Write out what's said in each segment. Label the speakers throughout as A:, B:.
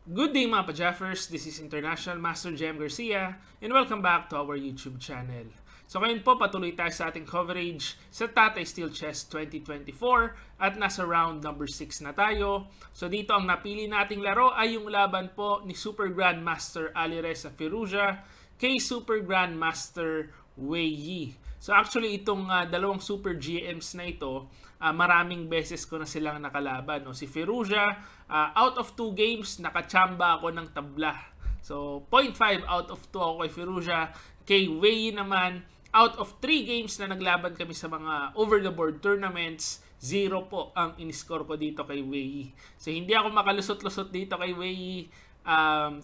A: Good day mga pa-Jaffers, this is International Master Jem Garcia and welcome back to our YouTube channel. So ngayon po patuloy tayo sa ating coverage sa Tatay Steel Chess 2024 at nasa round number 6 na tayo. So dito ang napili nating laro ay yung laban po ni Super Grandmaster Alireza Firouzja kay Super Grandmaster Wei Yi. So actually itong dalawang Super GMs na ito, maraming beses ko na silang nakalaban. No? Si Firouzja, out of 2 games, nakachamba ako ng tabla. So 0.5 out of 2 ako kay Firouzja. Kay Wei Yi naman, out of 3 games na naglaban kami sa mga over-the-board tournaments, 0 po ang in-score ko dito kay Wei Yi. So hindi ako makalusot-lusot dito kay Wei Yi.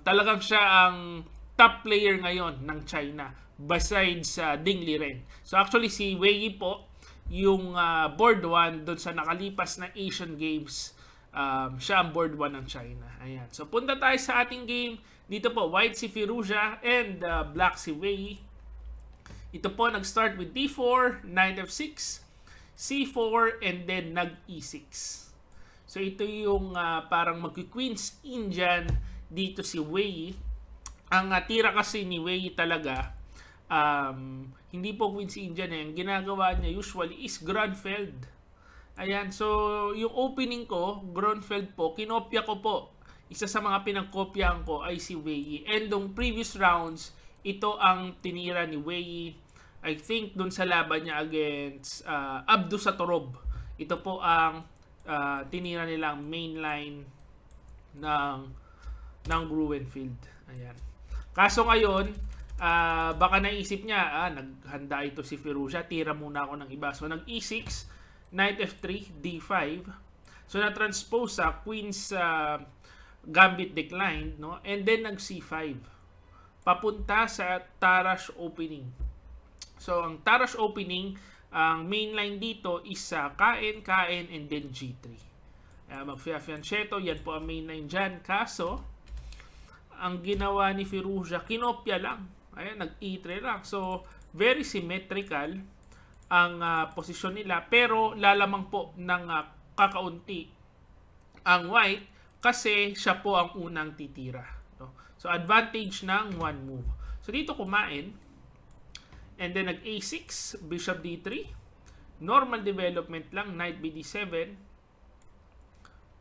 A: Talagang siya ang top player ngayon ng China besides Ding Liren. So actually si Wei Yi po, yung board 1 doon sa nakalipas na Asian Games, siya ang board 1 ng China. Ayan. So punta tayo sa ating game. Dito po, white si Firouzja and black si Wei Yi. Ito po, nag-start with D4, Knight F6, C4, and then nag-E6. So ito yung parang mag-queens in dyan dito si Wei Yi. Ang tira kasi ni Wei Yi talaga, hindi po Queen's Indian eh. Ang ginagawa niya usually is Grunfeld. Ayan, so yung opening ko, Grunfeld po, kinopya ko po. Isa sa mga pinagkopyahan ko ay si Wei Yi. And nung previous rounds, ito ang tinira ni Wei Yi. I think dun sa laban niya against Abdusatorob. Ito po ang tinira nilang mainline ng Grunfeld. Ayan. Kaso ngayon, baka naisip niya, naghanda ito si Firouzja, tira muna ako ng iba. So nag-E6, Knight F3, D5. So na-transpose sa Queen's Gambit declined, no? And then nag-C5. Papunta sa Tarrasch opening. So ang Tarrasch opening, ang mainline dito is Kain, and then G3. Mag-fianchetto, yan po ang mainline dyan. Kaso, ang ginawa ni Firouzja, kinopya lang. Ayan, nag-E3 lang. So, very symmetrical ang posisyon nila. Pero, lalamang po ng kakaunti ang white kasi siya po ang unang titira. No? So, advantage ng one move. So, dito kumain. And then, nag-A6, Bishop D3. Normal development lang, Knight BD7.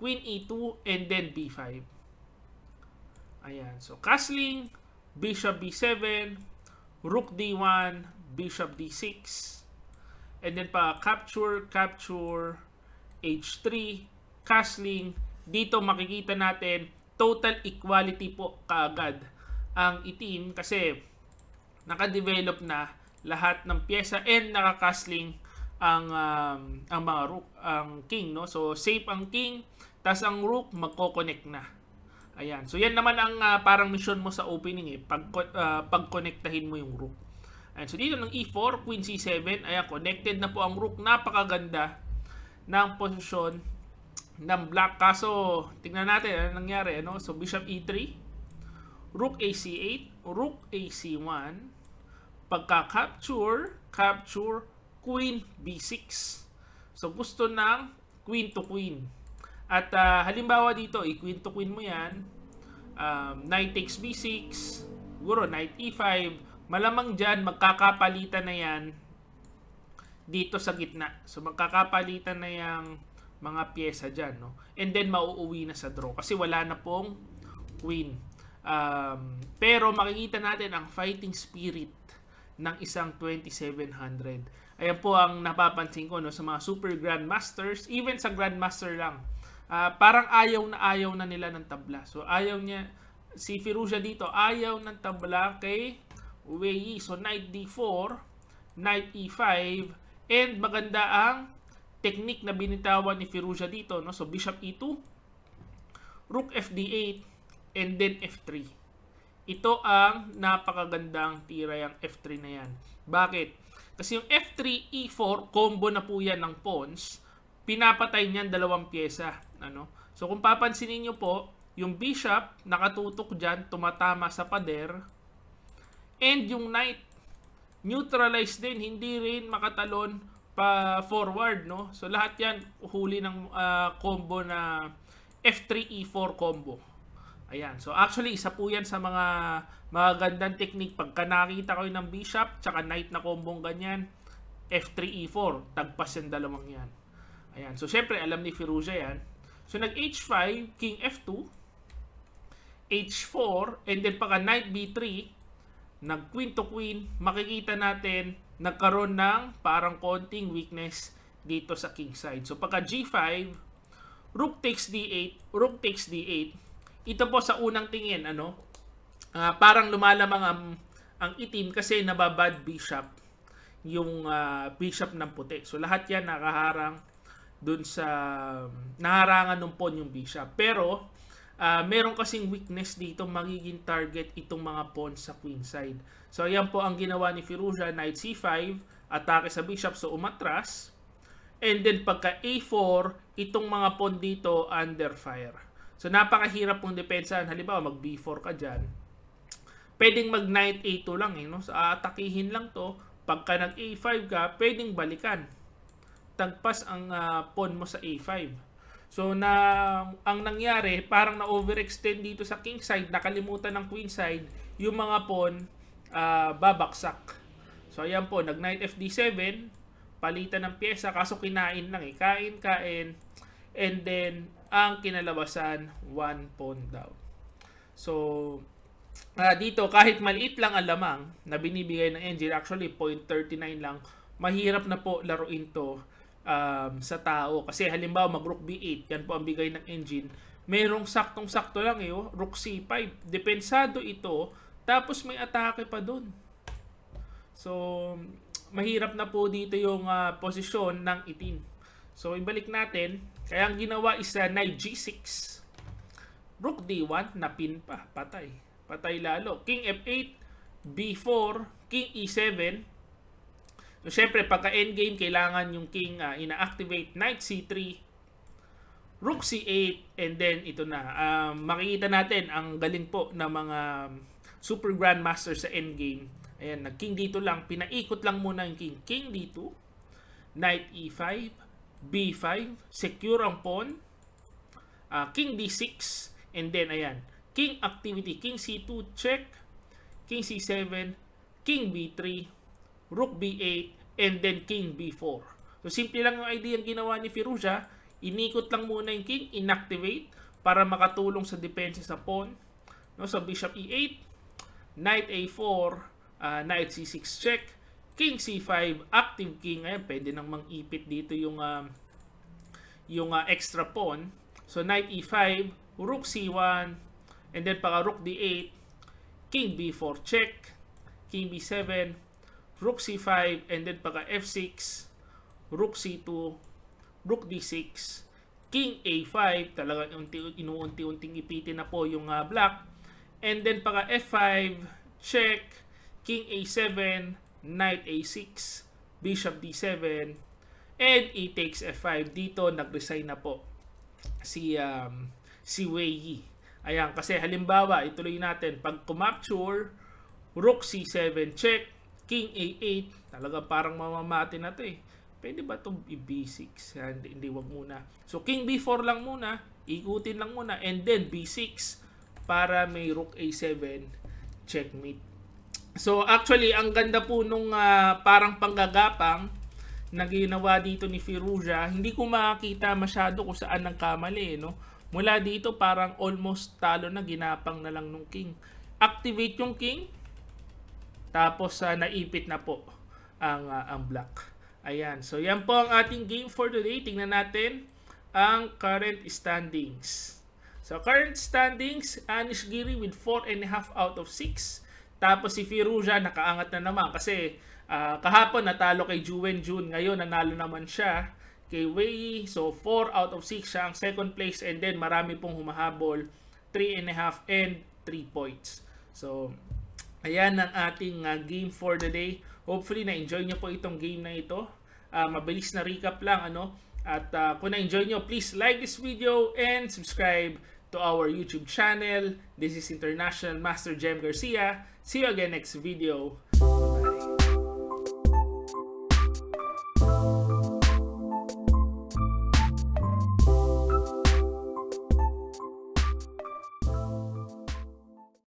A: Queen E2, and then B5. Ayan. So, castling, Bishop B7, Rook D1, Bishop D6, and then pa capture, H3, castling. Dito makikita natin, total equality po kaagad ang itim kasi nakadevelop na lahat ng pyesa and nakakastling ang mga rook, ang king, no? So, safe ang king, tas ang rook magko-connect na. Ayan. So, yan naman ang parang mission mo sa opening eh. Pag-connectahin mo yung rook. Ayan. So, dito ng E4, Queen C7. Ayan, connected na po ang rook. Napakaganda ng posisyon ng black. Kaso, tingnan natin ano nangyari. Ano? So, Bishop E3. Rook AC8. Rook AC1. Pagka-capture, Queen B6. So, gusto ng Queen to Queen. At halimbawa dito, i-queen to queen mo yan, knight takes b6, siguro knight e5, malamang dyan, magkakapalitan na yan dito sa gitna. So, magkakapalitan na yung mga pyesa dyan. No? And then, mauuwi na sa draw kasi wala na pong queen. Pero makikita natin ang fighting spirit ng isang 2700. Ayan po ang napapansin ko no, sa mga super grandmasters, even sa grandmaster lang. Parang ayaw na nila ng tabla. So, ayaw niya, si Firouzja dito, ayaw ng tabla kay Wei Yi. So, Knight D4, Knight E5, and maganda ang technique na binitawan ni Firouzja dito. No? So, Bishop E2, Rook FD8, and then F3. Ito ang napakagandang tira yung F3 na yan. Bakit? Kasi yung F3, E4, combo na po yan ng pawns. Pinapatay niyan dalawang pyesa. Ano? So kung papansinin niyo po, yung bishop nakatutok dyan, tumatama sa pader. And yung knight, neutralized din, hindi rin makatalon pa forward. No? So lahat yan huli ng combo na F3, E4 combo. Ayan. So actually, isa po yan sa mga magandang technique. Pagka nakita ko ng bishop, tsaka knight na kombong ganyan, F3, E4. Tagpas yung dalawang yan. Ayan. So syempre, alam ni Firouzja yan. So nag H5, King F2, H4, and then pagka Knight B3, nag Queen to Queen, makikita natin nagkaroon ng parang konting weakness dito sa king side. So pagka G5, Rook takes D8, Rook takes D8. Ito po sa unang tingin, parang lumalamang ang itim kasi nababad bishop yung bishop ng puti. So lahat yan nakaharang dun sa naharangan ng pawn yung bishop. Pero meron kasing weakness dito, magiging target itong mga pawn sa queen side. So ayan po ang ginawa ni Firouzja, Knight C5, atake sa bishop, so umatras. And then pagka A4, itong mga pawn dito under fire. So napakahirap pong depensahan. Halimbawa mag B4 ka dyan, pwedeng mag Knight A2 lang So aatakihin lang to. Pagka nag A5 ka, pwedeng balikan. Tagpas ang pawn mo sa A5. So ang nangyari, parang na-overextend dito sa king side, nakalimutan ng queen side, yung mga pawn babaksak. So ayan po, nag Knight FD7, palitan ng pyesa, kaso kinain lang kain, and then ang kinalabasan, 1 pawn down. So dito, kahit maliit lang ang lamang na binibigay ng engine, actually 0.39 lang, mahirap na po laruin to sa tao. Kasi halimbawa mag Rook B8, yan po ang bigay ng engine. Merong saktong-sakto lang Rook C5. Depensado ito, tapos may atake pa dun. So, mahirap na po dito yung posisyon ng itim. So, ibalik natin. Kaya ang ginawa is Knight G6. Rook D1, napin pa, patay. Patay lalo. King F8, B4, King E7. So, syempre, pagka endgame, kailangan yung king ina-activate. Knight C3, Rook C8, and then ito na. Makikita natin ang galing po ng mga super grandmaster sa endgame. Ayan, nag-king dito lang. Pinaikot lang muna yung king. King D2, Knight E5, B5, secure ang pawn. King D6, and then ayan, king activity. King C2, check. King C7, King B3, Rook B8, and then King B4. So, simple lang yung idea yung ginawa ni Firouzja. Inikot lang muna yung king, inactivate, para makatulong sa depensa sa pawn. So, Bishop E8, Knight A4, Knight C6 check, King C5, active king. Ayan, pwede nang mang-ipit dito yung extra pawn. So, Knight E5, Rook C1, and then paka Rook D8, King B4 check, King B7, Rook C5, and then pagka F6, Rook C2, Rook D6, King A5, talaga inuunti-unting ipitin na po yung black, and then pagka F5, check, King A7, Knight A6, Bishop D7, and E takes F5. Dito nag-resign na po si Wei Yi. Ayan, kasi halimbawa, ituloy natin, pag kumapture, Rook C7 check, King A8, talaga parang mamamati na to Pwede ba ito B6? Hindi, wag muna. So, King B4 lang muna, ikutin lang muna, and then B6 para may Rook A7 checkmate. So, actually, ang ganda po nung parang panggagapang na ginawa dito ni Firouzja. Hindi ko makakita masyado kung saan ang kamali, Mula dito, parang almost talo na, ginapang na lang nung king. Activate yung king, tapos naipit na po ang black. Ayan. So, yan po ang ating game for today. Tingnan natin ang current standings. So, current standings, Anish Giri with 4.5 out of 6. Tapos si Firouzja nakaangat na naman kasi kahapon natalo kay Juwen Jun. Ngayon nanalo naman siya kay Wei. So, 4 out of 6 siya ang second place. And then, marami pong humahabol. 3.5 and 3 points. So, ayan ang ating game for the day. Hopefully, na-enjoy nyo po itong game na ito. Mabilis na recap lang, At kung na-enjoy nyo, please like this video and subscribe to our YouTube channel. This is International Master Jem Garcia. See you again next video.